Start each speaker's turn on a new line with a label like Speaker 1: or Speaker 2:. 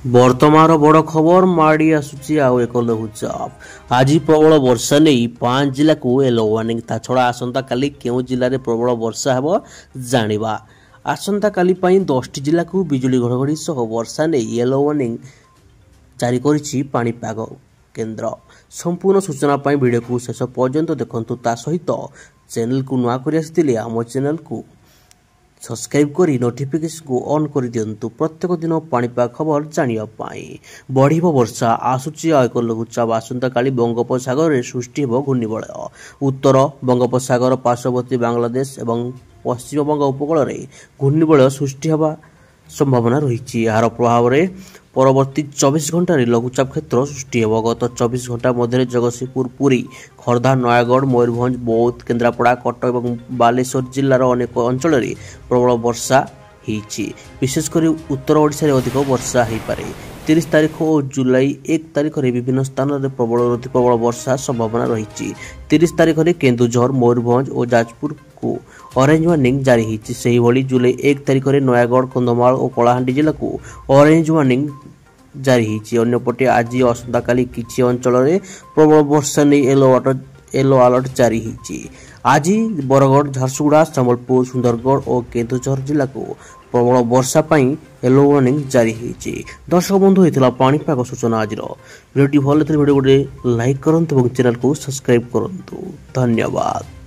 Speaker 1: ବର୍ତ୍ତମାନର ବଡ଼ ଖବର ମାଡ଼ି ଆସୁଛି ଆଉ ଏକ ଲଘୁଚାପ। ଆଜି ପ୍ରବଳ ବର୍ଷା ନେଇ 5 ଜିଲ୍ଲାକୁ ୟେଲୋ ୱାର୍ଣ୍ଣିଂ। ତା ଛଡ଼ା ଆସନ୍ତାକାଲି କେଉଁ ଜିଲ୍ଲାରେ ପ୍ରବଳ ବର୍ଷା ହେବ ଜାଣିବା। ଆସନ୍ତାକାଲି ପାଇଁ 10ଟି ଜିଲ୍ଲାକୁ ବିଜୁଳି ଘଡ଼ଘଡ଼ି ସହ ବର୍ଷା ନେଇ ୟେଲୋ ୱାର୍ଣ୍ଣିଂ ଜାରି କରିଛି ପାଣିପାଗ କେନ୍ଦ୍ର। ସମ୍ପୂର୍ଣ୍ଣ ସୂଚନା ପାଇଁ ଭିଡ଼ିଓକୁ ଶେଷ ପର୍ଯ୍ୟନ୍ତ ଦେଖନ୍ତୁ। ତା ସହିତ ଚ୍ୟାନେଲକୁ ନୂଆ କରି ଆସିଥିଲେ ଆମ ଚ୍ୟାନେଲକୁ सब्सक्राइब करी नोटिफिकेशन को ऑन कर दिंतु प्रत्येक दिन पाणीपाग खबर जानिया पाई। बढ़िबो वर्षा आसुची एक लघुचाप। आसंता काली बंगोपसागर रे सृष्टि हो घूर्णिबलय। उत्तर बंगोपसागर पार्श्ववर्ती बांग्लादेश एवं पश्चिम बंग उपकूल रे घूर्णिबलय सृष्टि होगा संभावना रही। यार प्रभाव में परवर्ती 24 घंटा लघुचाप क्षेत्र सृष्टि हो। गत 24 घंटा मध्य जगतसिंहपुर, पुरी, खर्धा, नयागढ़, मयूरभंज, बौद्ध, केन्द्रापड़ा, कटक और बालेश्वर जिलार अनेक अंचल प्रबल वर्षा होती। विशेषकर उत्तर ओडिशा रे अधिक वर्षा हो पारे। 30 तारीख और जुलाई 1 तारीख में विभिन्न स्थान में प्रबल वर्षा संभावना रही। 30 तारीख में केन्दुझर, मयूरभंज और जाजपुर को ऑरेंज वार्निंग जारी होती। से जुलाई 1 तारीख में नयागढ़, कंधमाल और कलाहांडी जिला को ऑरेंज वार्निंग जारी होती। अन्यपटे आज आसंता काली किछि अंचल में प्रबल वर्षा नहीं येलो अलर्ट जारी होती। आज बरगढ़, झारसुगुड़ा, संबलपुर, सुंदरगढ़ और केन्दुझर जिला को प्रबल वर्षा पाई येलो वार्निंग जारी होती। दर्शक बंधु होता पाणीपाग सूचना। आज भिडियो भल भिडियो गोटे लाइक करंतु और चैनल को सब्सक्राइब करंतु। धन्यवाद।